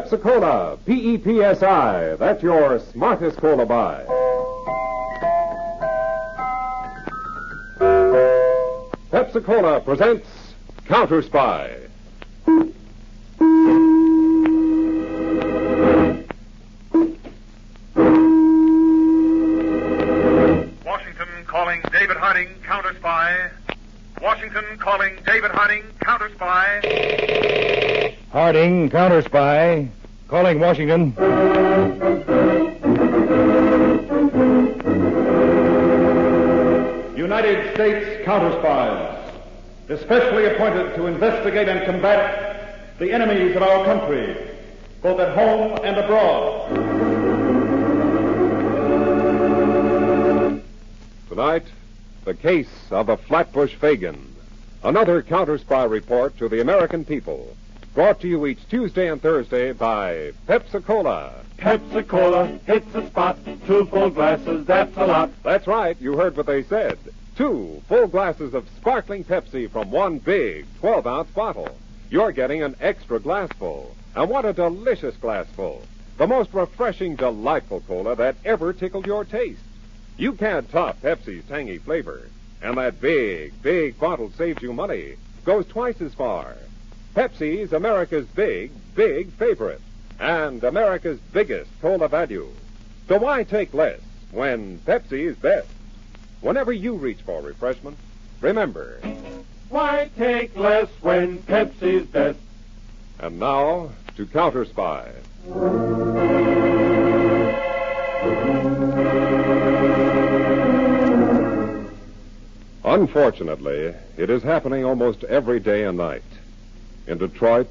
Pepsi-Cola, P-E-P-S-I. That's your smartest cola buy. Pepsi-Cola presents Counterspy. Washington calling David Harding, Counterspy. Washington calling David Harding, Counterspy. Harding, Counterspy. Calling Washington. United States Counterspies, especially appointed to investigate and combat the enemies of our country, both at home and abroad. Tonight, the case of the Flatbush Fagin. Another Counterspy report to the American people. Brought to you each Tuesday and Thursday by Pepsi-Cola. Pepsi-Cola hits the spot. 2 full glasses, that's a lot. That's right, you heard what they said. 2 full glasses of sparkling Pepsi from one big 12-ounce bottle. You're getting an extra glassful. And what a delicious glassful. The most refreshing, delightful cola that ever tickled your taste. You can't top Pepsi's tangy flavor. And that big, big bottle saves you money. Goes twice as far. Pepsi's America's big, big favorite. And America's biggest cola value. So why take less when Pepsi's best? Whenever you reach for refreshment, remember, Why take less when Pepsi's best? And now to Counterspy. Unfortunately, it is happening almost every day and night. In Detroit,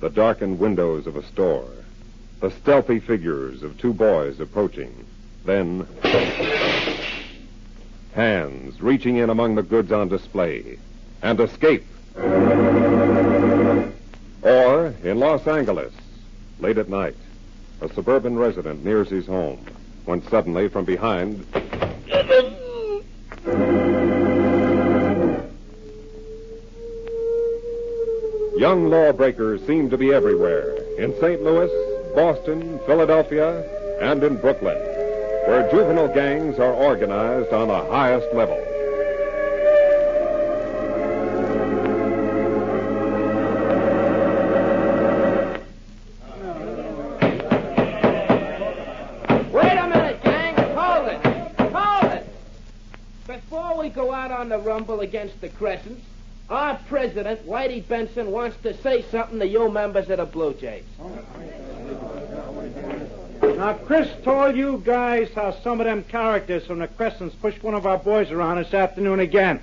the darkened windows of a store, the stealthy figures of 2 boys approaching, then hands reaching in among the goods on display, and escape. Or in Los Angeles, late at night, a suburban resident nears his home, when suddenly from behind... Young lawbreakers seem to be everywhere, in St. Louis, Boston, Philadelphia, and in Brooklyn, where juvenile gangs are organized on the highest level. Wait a minute, gang. Hold it. Hold it. Before we go out on the rumble against the Crescents, our president, Whitey Benson, wants to say something to you members of the Blue Jays. Now, Chris told you guys how some of them characters from the Crescents pushed one of our boys around this afternoon again.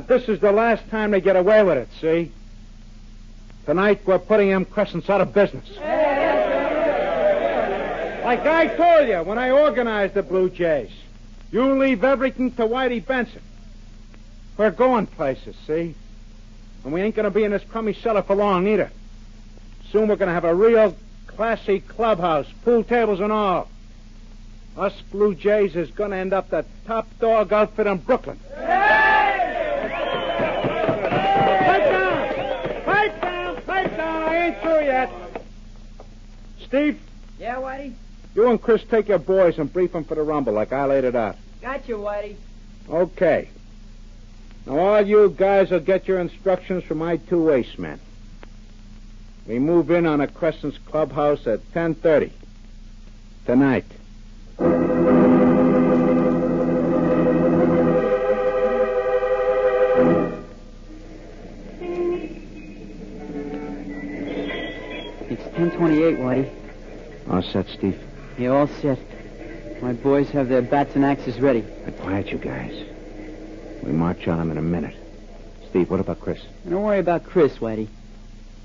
This is the last time they get away with it, see? Tonight, we're putting them Crescents out of business. Like I told you when I organized the Blue Jays, you leave everything to Whitey Benson. We're going places, see? And we ain't going to be in this crummy cellar for long, either. Soon we're going to have a real classy clubhouse, pool tables and all. Us Blue Jays is going to end up the top dog outfit in Brooklyn. Pipe down! Pipe down! Pipe down! I ain't through yet. Steve? Yeah, Whitey? You and Chris take your boys and brief them for the rumble like I laid it out. Gotcha, Whitey. Okay. Now, all you guys will get your instructions from my 2 ace men. We move in on a Crescent's clubhouse at 10:30 tonight. It's 10:28, Whitey. All set, Steve? You're all set. My boys have their bats and axes ready. Now, quiet, you guys. We march on them in a minute. Steve, what about Chris? Don't worry about Chris, Whitey.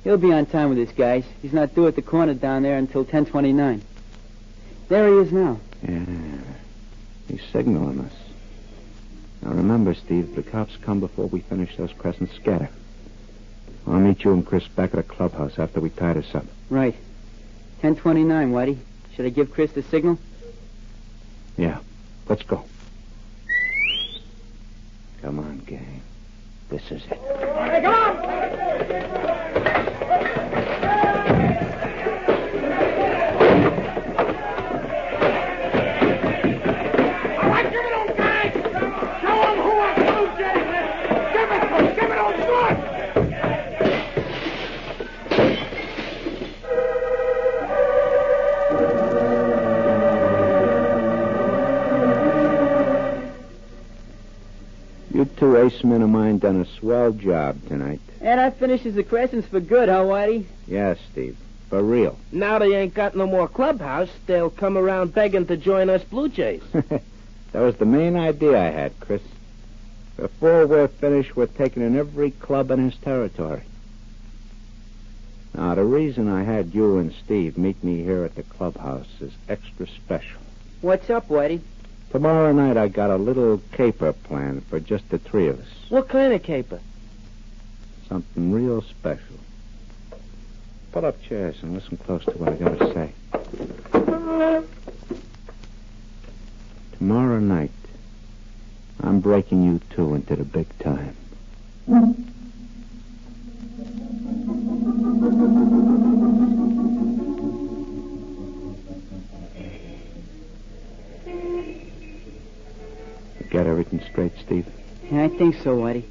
He'll be on time with his guys. He's not due at the corner down there until 10:29. There he is now. Yeah. He's signaling us. Now, remember, Steve, the cops come before we finish those Crescents scatter. I'll meet you and Chris back at the clubhouse after we tie this up. Right. 10:29, Whitey. Should I give Chris the signal? Yeah. Let's go. Come on, gang. This is it. Hey, come on! two ace men of mine done a swell job tonight. And that finishes the Crescents for good, huh, Whitey? Yeah, Steve. For real. Now they ain't got no more clubhouse, they'll come around begging to join us Blue Jays. That was the main idea I had, Chris. Before we're finished, we're taking in every club in his territory. Now, the reason I had you and Steve meet me here at the clubhouse is extra special. What's up, Whitey? Tomorrow night I got a little caper planned for just the three of us. What kind of caper? Something real special. Pull up chairs and listen close to what I got to say. Tomorrow night, I'm breaking you two into the big time. You got everything straight, Steve? Yeah, I think so, Whitey.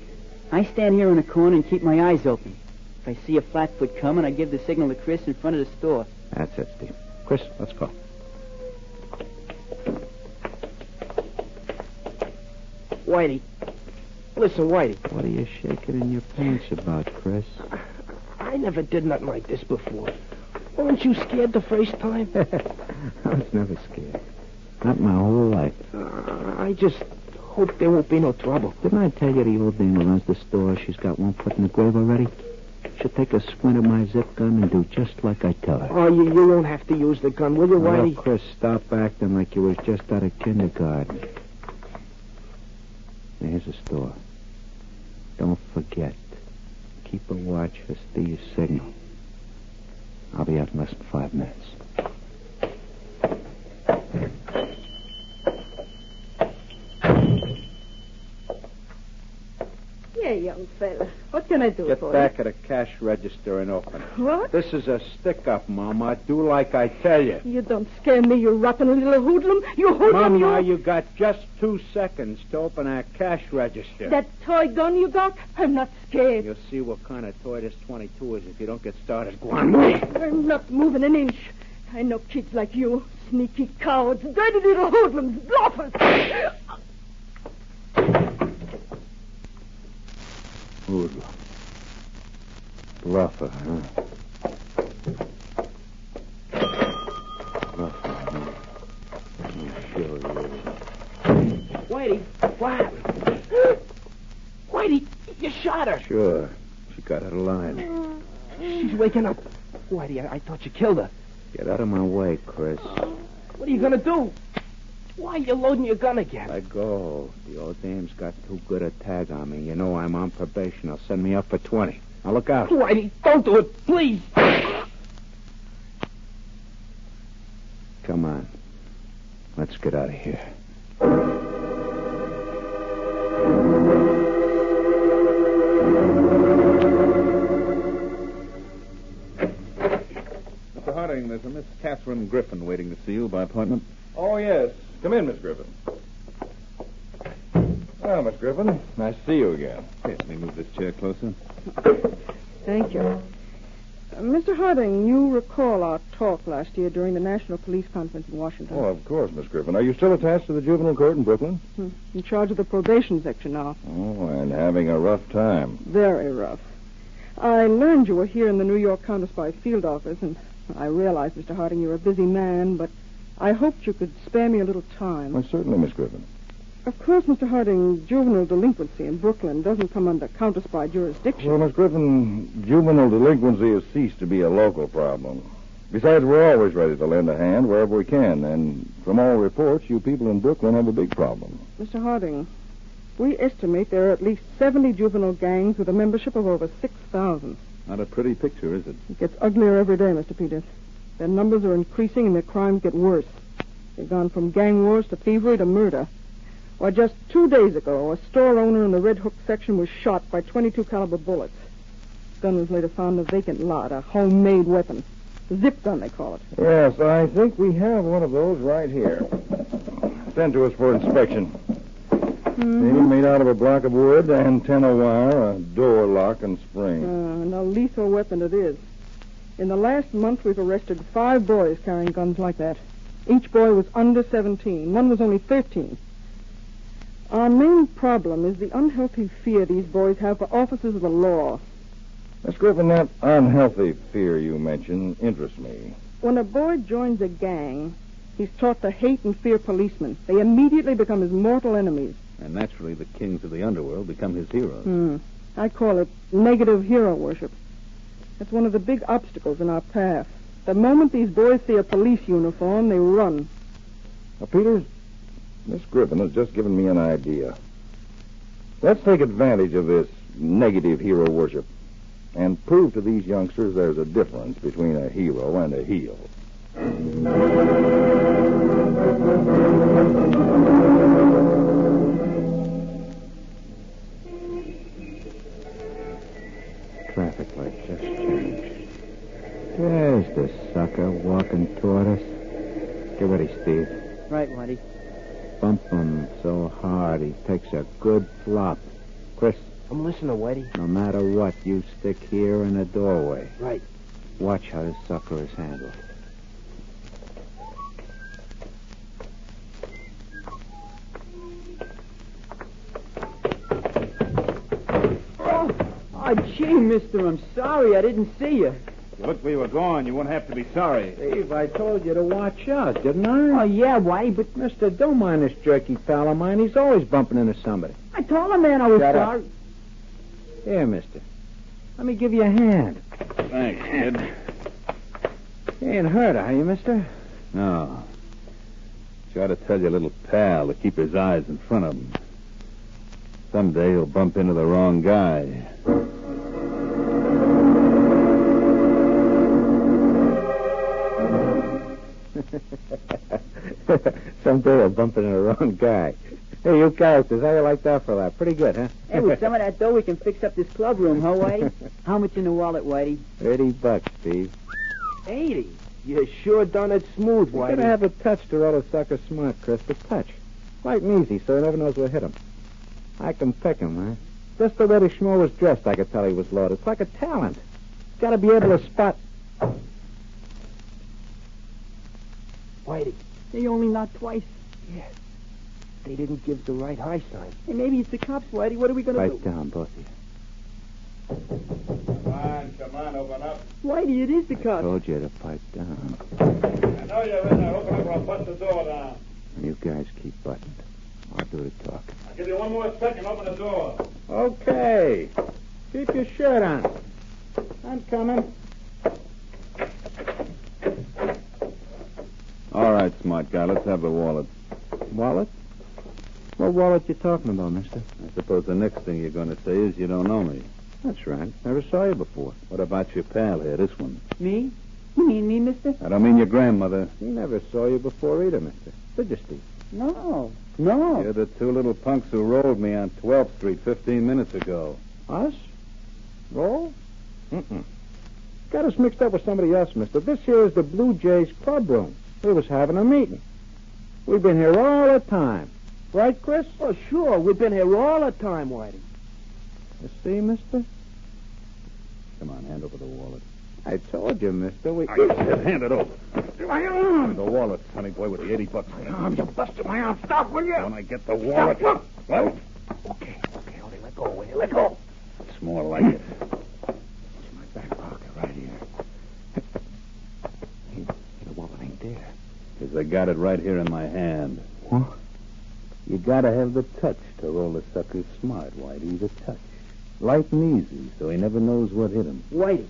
I stand here in the corner and keep my eyes open. If I see a flatfoot coming, I give the signal to Chris in front of the store. That's it, Steve. Chris, let's go. Whitey. Listen, Whitey. What are you shaking in your pants about, Chris? I never did nothing like this before. Weren't you scared the first time? I was never scared. Not my whole life. I just hope there won't be no trouble. Didn't I tell you the old dame who runs the store, she's got one foot in the grave already? She'll take a squint at my zip gun and do just like I tell her. Oh, you won't have to use the gun, will you, Whitey? Well, Chris, stop acting like you was just out of kindergarten. Now, here's the store. Don't forget. Keep a watch for Steve's signal. I'll be out in less than 5 minutes. Yeah, young fella. What can I do Get for back at the cash register and open it. What? This is a stick-up, Mama. Do like I tell you. you? You don't scare me, you rotten little hoodlum. You hoodlum, Mama, you... you got just 2 seconds to open that cash register. That toy gun you got? I'm not scared. You'll see what kind of toy this 22 is if you don't get started. Go on, move. I'm not moving an inch. I know kids like you. Sneaky cowards. Dirty little hoodlums. Bluffers. Hoodlum. Bluffer, huh? Bluffer, huh? I'll show you. Whitey, what? Whitey, you shot her. Sure. She got out of line. She's waking up. Whitey, I thought you killed her. Get out of my way, Chris. What are you going to do? Why are you loading your gun again? Let go. The old dame's got too good a tag on me. You know I'm on probation. They'll send me up for 20. Now look out. Whitey, don't do it, please. Come on. Let's get out of here. Mr. Harding, there's a Miss Catherine Griffin waiting to see you by appointment. Oh, yes. Come in, Miss Griffin. Well, Miss Griffin, nice to see you again. Here, let me move this chair closer. Thank you. Mr. Harding, you recall our talk last year during the National Police Conference in Washington. Oh, of course, Miss Griffin. Are you still attached to the juvenile court in Brooklyn? In charge of the probation section now. Oh, and having a rough time. Very rough. I learned you were here in the New York Counterspy field office, and I realize, Mr. Harding, you're a busy man, but I hoped you could spare me a little time. Well, certainly, Miss Griffin. Of course, Mr. Harding, juvenile delinquency in Brooklyn doesn't come under Counterspy jurisdiction. Well, Miss Griffin, juvenile delinquency has ceased to be a local problem. Besides, we're always ready to lend a hand wherever we can, and from all reports, you people in Brooklyn have a big problem. Mr. Harding, we estimate there are at least 70 juvenile gangs with a membership of over 6,000. Not a pretty picture, is it? It gets uglier every day, Mr. Peters. Their numbers are increasing and their crimes get worse. They've gone from gang wars to thievery to murder. Why, just 2 days ago, a store owner in the Red Hook section was shot by .22 caliber bullets. The gun was later found in a vacant lot, a homemade weapon. The zip gun, they call it. Yes, I think we have one of those right here. Sent to us for inspection. Mm-hmm. Made out of a block of wood, antenna wire, a door lock, and spring. And a lethal weapon it is. In the last month, we've arrested 5 boys carrying guns like that. Each boy was under 17. One was only 13. Our main problem is the unhealthy fear these boys have for officers of the law. Miss Griffin, that unhealthy fear you mentioned interests me. When a boy joins a gang, he's taught to hate and fear policemen. They immediately become his mortal enemies. And naturally, the kings of the underworld become his heroes. I call it negative hero worship. That's one of the big obstacles in our path. The moment these boys see a police uniform, they run. Now, Peters, Miss Griffin has just given me an idea. Let's take advantage of this negative hero worship and prove to these youngsters there's a difference between a hero and a heel. Traffic light just changed. There's the sucker walking toward us. Get ready, Steve. Right, Whitey. Bump him so hard he takes a good flop. Chris, I'm listening, Whitey. no matter what, you stick here in the doorway. Right. Watch how this sucker is handled. Oh, gee, mister, I'm sorry. I didn't see you. You looked where you were going. You won't have to be sorry. Steve, I told you to watch out, didn't I? Oh, yeah, Whitey, but Mister, don't mind this jerky pal of mine. He's always bumping into somebody. I told the man I was Shut up. sorry. Here, mister. Let me give you a hand. Thanks, kid. You ain't hurt, are you, mister? No. Try to tell your little pal to keep his eyes in front of him. Someday he'll bump into the wrong guy. Someday I'll bump into the wrong guy. Hey, you characters, how you like that for that? Pretty good, huh? Hey, with some of that dough, we can fix up this club room, huh, Whitey? How much in the wallet, Whitey? $30, Steve. 80. You sure done it smooth, You Whitey. gotta have a touch to roll a sucker smart, Chris. A touch. Light and easy, so he never knows what hit him. I can pick him, huh? Just the way the schmo was dressed, I could tell he was loaded. It's like a talent. Gotta be able to spot... Whitey. They only knocked twice. Yeah. They didn't give the right high sign. Hey, maybe it's the cops, Whitey. What are we going to do? Pipe down, both of you. Come on, open up. Whitey, it is the cops. Told you to pipe down. I know you're in there. Open up or I'll bust the door down. You guys keep buttoned. I'll do the talking. I'll give you one more second. Open the door. Okay. Keep your shirt on. I'm coming. All right, smart guy. Let's have the wallet. Wallet? What wallet you talking about, mister? I suppose the next thing you're going to say is you don't know me. That's right. Never saw you before. What about your pal here, this one? Me? You mean me, mister? I don't mean your grandmother. He never saw you before either, mister. Did you, Steve? No. You're the two little punks who rolled me on 12th Street 15 minutes ago. Us? Roll? Got us mixed up with somebody else, mister. This here is the Blue Jays club room. We was having a meeting. We've been here all the time. Right, Chris? Oh, sure. We've been here all the time, Whitey. You see, mister? Come on, hand over the wallet. I told you, mister. We... Hand it over. My arm! The wallet, sonny boy, with the $80. My arm! You busted my arm. Stop, will you? When I get the wallet... Stop. Well, Okay, only let go, will you? Let go. it's more like it. It's my back pocket right here. Hey, the wallet ain't there. Because I got it right here in my hand. What? You gotta have the touch to roll the sucker smart, Whitey. The touch. Light and easy, so he never knows what hit him. Whitey.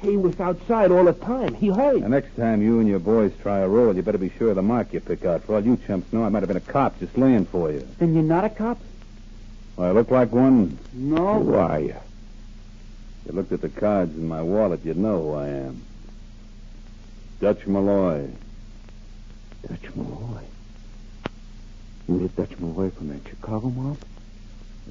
He was outside all the time. He hurried. The next time you and your boys try a roll, you better be sure of the mark you pick out. For all you chumps know, I might have been a cop just laying for you. Then you're not a cop? Well, I look like one. No. Who are you? If you looked at the cards in my wallet, you'd know who I am. Dutch Malloy. Dutch Malloy. You hit Dutch Malloy from that Chicago mob?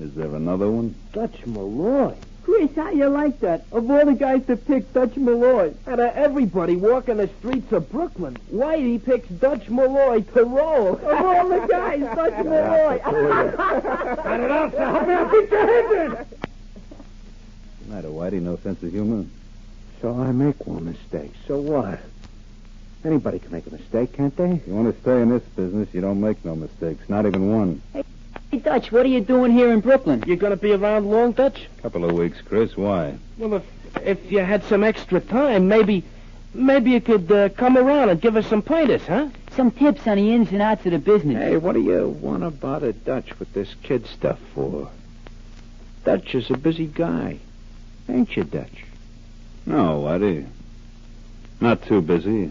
Is there another one? Dutch Malloy. Chris, how you like that? Of all the guys to pick, Dutch Malloy. Out of everybody walking the streets of Brooklyn, Whitey picks Dutch Malloy to roll. Of all the guys, Dutch Malloy. Cut it out, sir. Help me, I'll beat your head in. What's the matter, Whitey? No sense of humor? So I make one mistake. So what? Anybody can make a mistake, can't they? If you want to stay in this business, you don't make no mistakes. Not even one. Hey, Dutch, what are you doing here in Brooklyn? You gonna be around long, Dutch? Couple of weeks, Chris. Why? Well, if you had some extra time, maybe you could come around and give us some pointers, huh? Some tips on the ins and outs of the business. Hey, what do you want to bother Dutch with this kid stuff for? Dutch is a busy guy. Ain't you, Dutch? No, Whitey. Not too busy.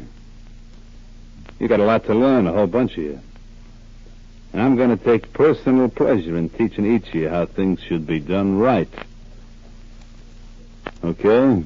You got a lot to learn, a whole bunch of you. And I'm going to take personal pleasure in teaching each of you how things should be done right. Okay?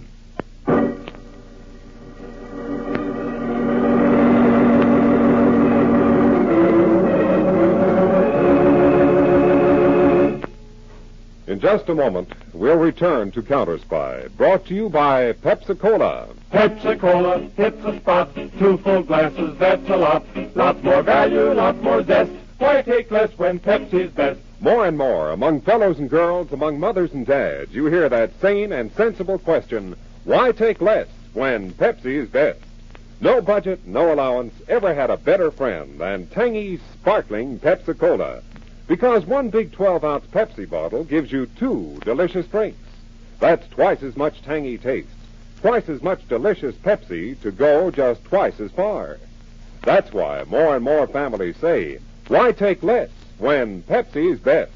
In just a moment, we'll return to Counterspy, brought to you by Pepsi-Cola. Pepsi-Cola hits the spot. 2 full glasses, that's a lot. Lot more value, lot more zest. Why take less when Pepsi's best? More and more, among fellows and girls, among mothers and dads, you hear that sane and sensible question, why take less when Pepsi is best? No budget, no allowance ever had a better friend than tangy, sparkling Pepsi-Cola. Because one big 12-ounce Pepsi bottle gives you 2 delicious drinks. That's twice as much tangy taste, twice as much delicious Pepsi to go just twice as far. That's why more and more families say, why take less when Pepsi is best?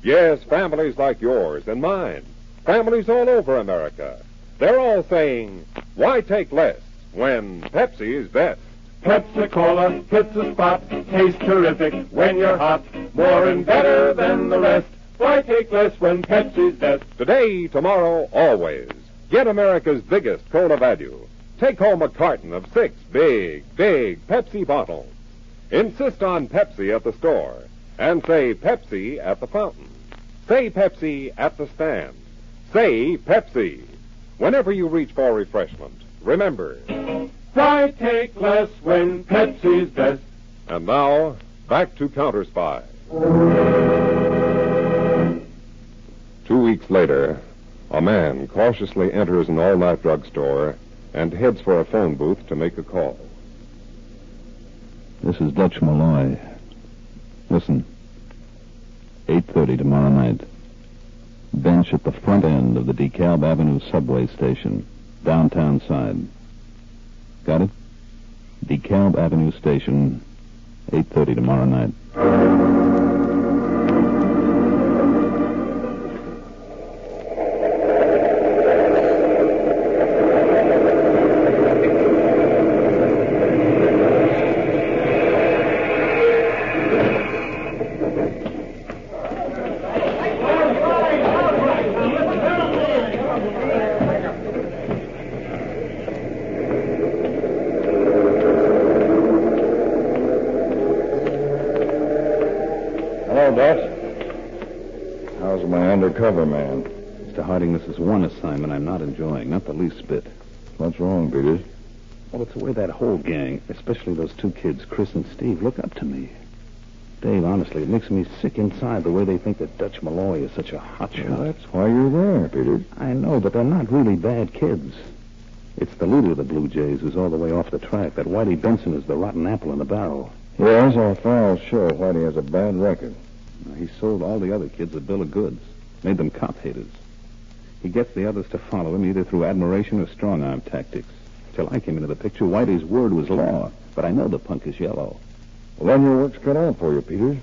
Yes, families like yours and mine, families all over America, they're all saying, why take less when Pepsi is best? Pepsi-Cola hits the spot. Tastes terrific when you're hot. More and better than the rest. Why take less when Pepsi's best? Today, tomorrow, always. Get America's biggest cola value. Take home a carton of 6 big Pepsi bottles. Insist on Pepsi at the store. And say Pepsi at the fountain. Say Pepsi at the stand. Say Pepsi. Whenever you reach for refreshment, remember, why take less when Pepsi's best? And now, back to Counterspy. 2 weeks later, a man cautiously enters an all-night drugstore and heads for a phone booth to make a call. This is Dutch Malloy. Listen, 8:30 tomorrow night. Bench at the front end of the DeKalb Avenue subway station, downtown side. Got it? DeKalb Avenue Station, 8:30 tomorrow night. How's my undercover man? Mr. Harding, this is one assignment I'm not enjoying, not the least bit. What's wrong, Peters? Well, it's the way that whole gang, especially those 2 kids, Chris and Steve, look up to me. Dave, honestly, it makes me sick inside the way they think that Dutch Malloy is such a hotshot. Well, that's why you're there, Peters. I know, but they're not really bad kids. It's the leader of the Blue Jays who's all the way off the track. That Whitey Benson is the rotten apple in the barrel. Yes, our files show Whitey has a bad record. He sold all the other kids a bill of goods, made them cop haters. He gets the others to follow him either through admiration or strong-arm tactics. Till I came into the picture, Whitey's word was law, but I know the punk is yellow. Well, then your work's cut out for you, Peters.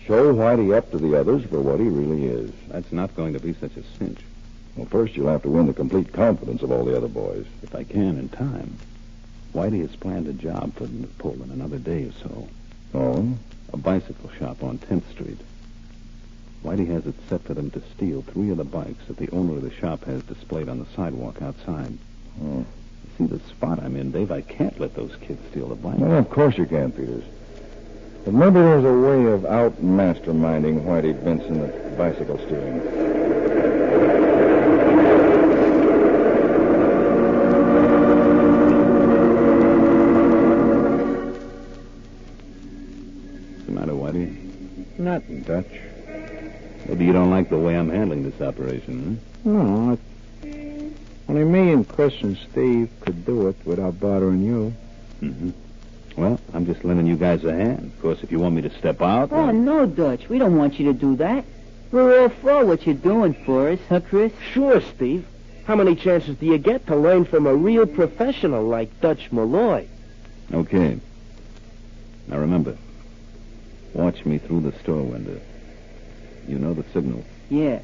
Show Whitey up to the others for what he really is. That's not going to be such a cinch. Well, first you'll have to win the complete confidence of all the other boys. If I can, in time. Whitey has planned a job for them to pull in another day or so. Oh? A bicycle shop on 10th Street. Whitey has it set for them to steal 3 of the bikes that the owner of the shop has displayed on the sidewalk outside. Oh. You see the spot I'm in, Dave? I can't let those kids steal the bikes. Well, of course you can, Peters. But maybe there's a way of out-masterminding Whitey Benson at bicycle stealing. What's the matter, Whitey? Nothing, Dutch. Maybe you don't like the way I'm handling this operation, huh? No, only me and Chris and Steve could do it without bothering you. Mm-hmm. Well, I'm just lending you guys a hand. Of course, if you want me to step out... Oh, no, Dutch. We don't want you to do that. We're all for what you're doing for us, huh, Chris? Sure, Steve. How many chances do you get to learn from a real professional like Dutch Malloy? Okay. Now remember, watch me through the store window. You know the signal. Yeah.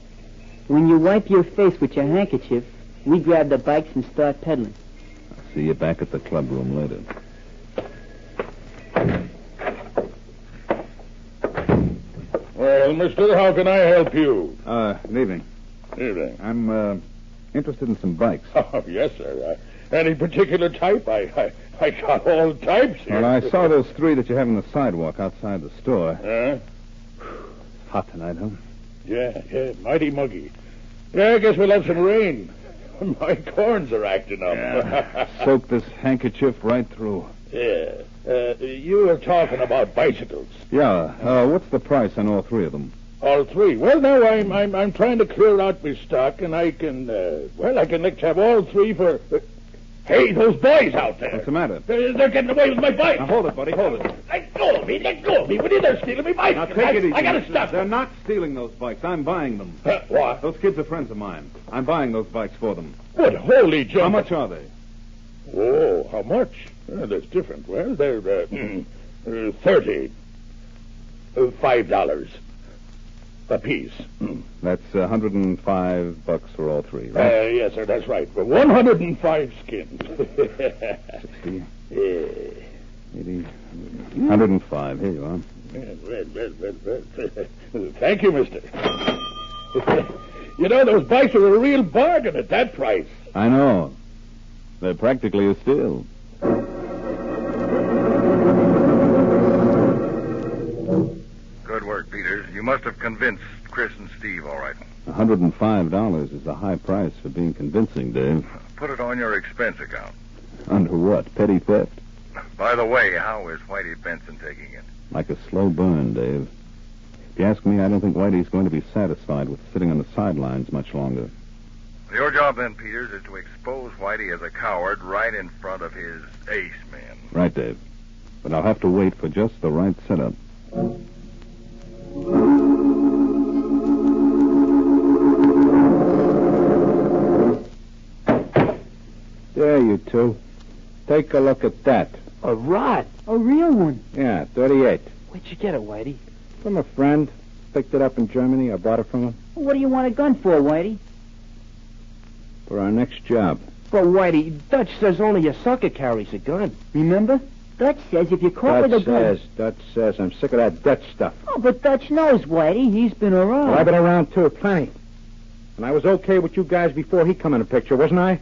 When you wipe your face with your handkerchief, we grab the bikes and start pedaling. I'll see you back at the club room later. Well, mister, how can I help you? Good evening. Evening. I'm, interested in some bikes. Oh, yes, sir. Any particular type? I got all types here. Well, I saw those 3 that you have on the sidewalk outside the store. Huh? Hot tonight, huh? Yeah, mighty muggy. Yeah, I guess we'll have some rain. My corns are acting up. Yeah. Soak this handkerchief right through. Yeah. You were talking about bicycles. Yeah. What's the price on all 3 of them? All 3. Well, now I'm trying to clear out my stock, and I can I can have all 3 for. Hey, those boys out there! What's the matter? They're getting away with my bike. Now hold it, buddy. Hold it. Let go of me! What are they stealing my bike? Now take it easy. I gotta stop. They're not stealing those bikes. I'm buying them. What? Those kids are friends of mine. I'm buying those bikes for them. What? Holy jump! How much are they? Oh, how much? That's different. Well, they're 30. $5 a piece. That's $105 for all 3, right? Yes, sir, that's right. For 105 skins. 60. 80. 105. Here you are. Well. Thank you, mister. You know, those bikes are a real bargain at that price. I know. They're practically a steal. Good work, Peters. You must have convinced Chris and Steve all right. $105 is a high price for being convincing, Dave. Put it on your expense account. Under what? Petty theft? By the way, how is Whitey Benson taking it? Like a slow burn, Dave. If you ask me, I don't think Whitey's going to be satisfied with sitting on the sidelines much longer. Your job then, Peters, is to expose Whitey as a coward right in front of his ace man. Right, Dave. But I'll have to wait for just the right setup. There, you two. Take a look at that. A rod? A real one? Yeah, 38. Where'd you get it, Whitey? From a friend. Picked it up in Germany. I bought it from him. What do you want a gun for, Whitey? For our next job. But, Whitey, Dutch says only a sucker carries a gun. Remember? Dutch says if you're caught with a gun... Dutch says. I'm sick of that Dutch stuff. Oh, but Dutch knows, Whitey. He's been around. Well, I've been around, too, plenty. And I was okay with you guys before he come in the picture, wasn't I?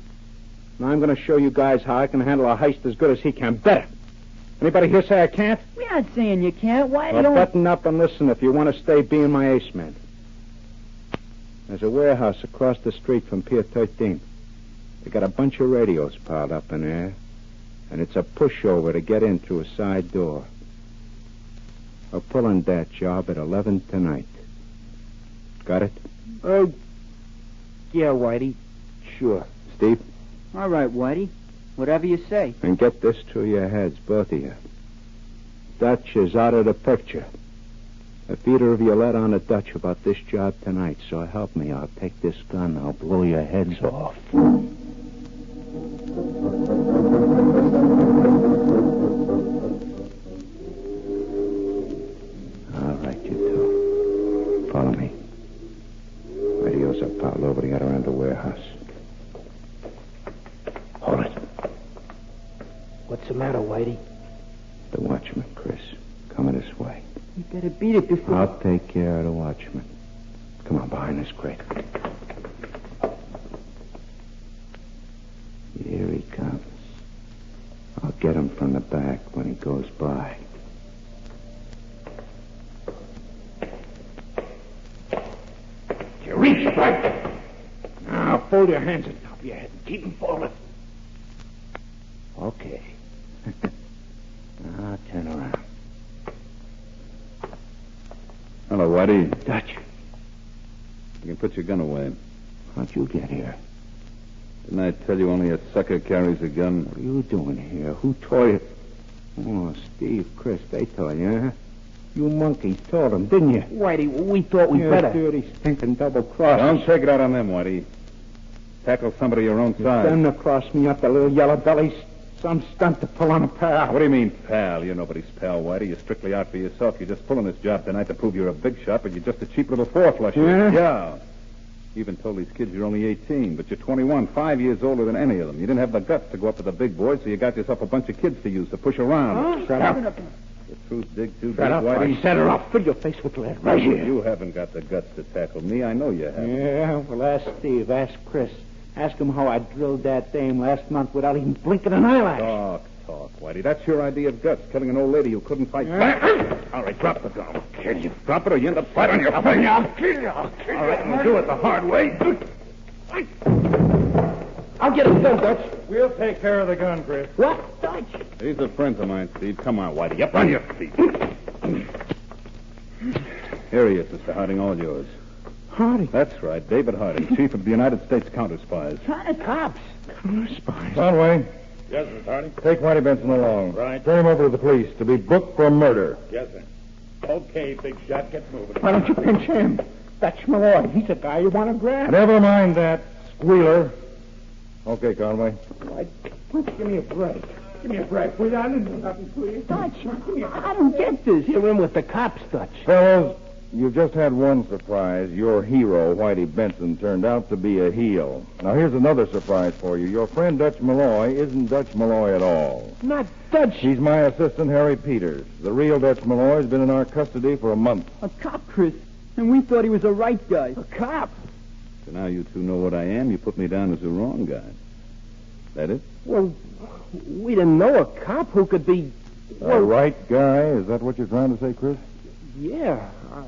Now I'm going to show you guys how I can handle a heist as good as he can. Better. Anybody here say I can't? We're not saying you can't. Why Well, don't... button up and listen if you want to stay being my ace man. There's a warehouse across the street from Pier 13. They got a bunch of radios piled up in there. And it's a pushover to get in through a side door. We're pulling that job at 11 tonight. Got it? Oh, yeah, Whitey. Sure. Steve? All right, Whitey. Whatever you say. And get this through your heads, both of you. Dutch is out of the picture. If either of you let on to Dutch about this job tonight, so help me, I'll take this gun, I'll blow your heads off. All right, you two. Follow me. Radios are piled over the other end of the warehouse. Hold it. What's the matter, Whitey? The watchman, Chris. Coming this way. You better beat it before... I'll take care of the watchman. Come on, behind this crate. Here he comes. I'll get him from the back when he goes by. You reach, right? Now, fold your hands on top of your head and keep them folded. Okay. Now, turn around. Hello, Whitey. Dutch, You can put your gun away. how'd you get here? Didn't I tell you only a sucker carries a gun? What are you doing here? Who taught you? Oh, Steve, Chris, they told you, huh? You monkeys told them, didn't you? Whitey, we thought we better. Dirty, stinking double-cross. Don't take it out on them, Whitey. Tackle somebody your own size. Them to cross me up, the little yellow bellies. Some stunt to pull on a pal. What do you mean, pal? You're nobody's pal, Whitey. You're strictly out for yourself. You're just pulling this job tonight to prove you're a big shot, but you're just a cheap little four-flusher. Yeah? Yeah. You even told these kids you're only 18, but you're 21, 5 years older than any of them. You didn't have the guts to go up to the big boys, so you got yourself a bunch of kids to use to push around. Huh? Shut up. The truth dig too deep, Shut up, Whitey. I set her off. Fill your face with lead. Right here. You haven't got the guts to tackle me. I know you haven't. Yeah, well, ask Steve. Ask Chris. Ask him how I drilled that dame last month without even blinking an eyelash. Talk, Whitey. That's your idea of guts, killing an old lady who couldn't fight back. All right, drop the gun. I'll kill you. Drop it or you end up flat on your face. I'll kill you. All right, we'll do it the hard way. I'll get him done, Dutch. We'll take care of the gun, Chris. What? Dutch? These are friends of mine, Steve. Come on, Whitey. Up on your feet. Here he is, Mr. Harding, all yours. Harding? That's right, David Harding, chief of the United States Counterspies. Cops. Counterspies. Conway, Yes, Mr. Harding. take Whitey Benson along. Right. Turn him over to the police to be booked for murder. Yes, sir. Okay, big shot. Get moving. Why don't you pinch him? That's Malloy. He's a guy you want to grab. Never mind that, squealer. Okay, Conway. Give me a break. Give me a break. Will you? I didn't do nothing to you. Dutch, I don't get this. You're in with the cops, Dutch. Fellows, you've just had one surprise. Your hero, Whitey Benson, turned out to be a heel. Now, here's another surprise for you. Your friend Dutch Malloy isn't Dutch Malloy at all. Not Dutch. He's my assistant, Harry Peters. The real Dutch Malloy's been in our custody for a month. A cop, Chris. And we thought he was a right guy. A cop. So now you two know what I am. You put me down as the wrong guy. That it? Well, we didn't know a cop who could be... A right guy? Is that what you're trying to say, Chris? Yeah,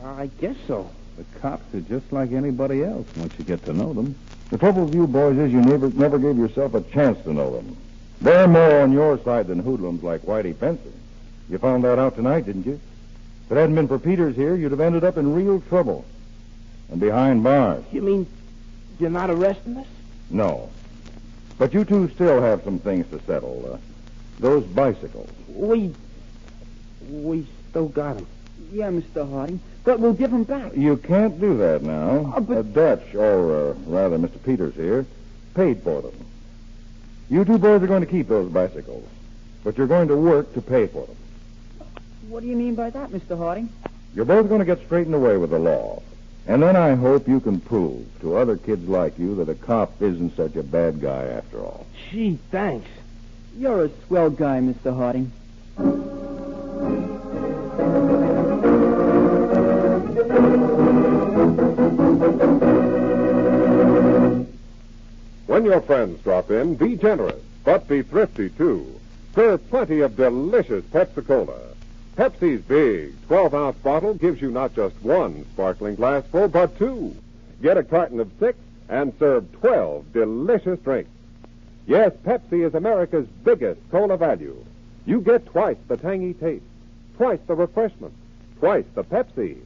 I guess so. The cops are just like anybody else once you get to know them. The trouble with you boys is you never gave yourself a chance to know them. They're more on your side than hoodlums like Whitey Benson. You found that out tonight, didn't you? If it hadn't been for Peters here, you'd have ended up in real trouble. And behind bars. You mean you're not arresting us? No. But you two still have some things to settle. Those bicycles. We still got him. Yeah, Mr. Harding. But we'll give him back. You can't do that now. But- Dutch, or rather Mr. Peters here, paid for them. You two boys are going to keep those bicycles. But you're going to work to pay for them. What do you mean by that, Mr. Harding? You're both going to get straightened away with the law. And then I hope you can prove to other kids like you that a cop isn't such a bad guy after all. Gee, thanks. You're a swell guy, Mr. Harding. When your friends drop in, be generous, but be thrifty, too. Serve plenty of delicious Pepsi-Cola. Pepsi's big 12-ounce bottle gives you not just one sparkling glassful, but two. Get a carton of 6 and serve 12 delicious drinks. Yes, Pepsi is America's biggest cola value. You get twice the tangy taste, twice the refreshment, twice the Pepsi.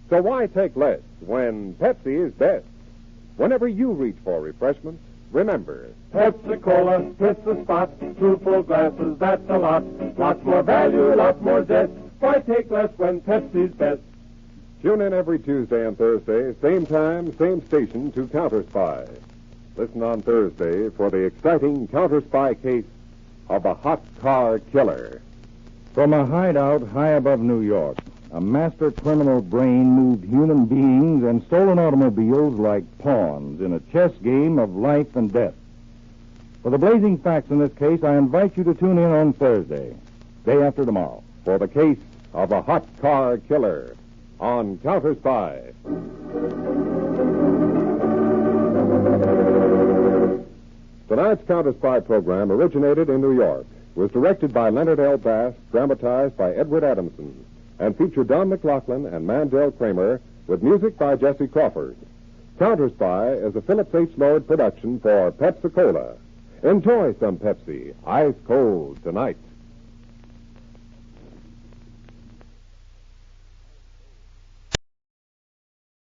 So why take less when Pepsi is best? Whenever you reach for refreshment, remember, Pepsi-Cola hits the spot. 2 full glasses, that's a lot. Lots more value, lots more zest. Why take less when Pepsi's best? tune in every Tuesday and Thursday, same time, same station, to Counterspy. Listen on Thursday for the exciting Counterspy case of a hot car killer. From a hideout high above New York, a master criminal brain moved human beings and stolen automobiles like pawns in a chess game of life and death. For the blazing facts in this case, I invite you to tune in on Thursday, day after tomorrow, For the case of a hot car killer on Counterspy. Tonight's Counterspy program originated in New York, was directed by Leonard L. Bass, dramatized by Edward Adamson, and featured Don McLaughlin and Mandel Kramer with music by Jesse Crawford. Counterspy is a Phillips H. Lord production for Pepsi-Cola. Enjoy some Pepsi, ice cold tonight.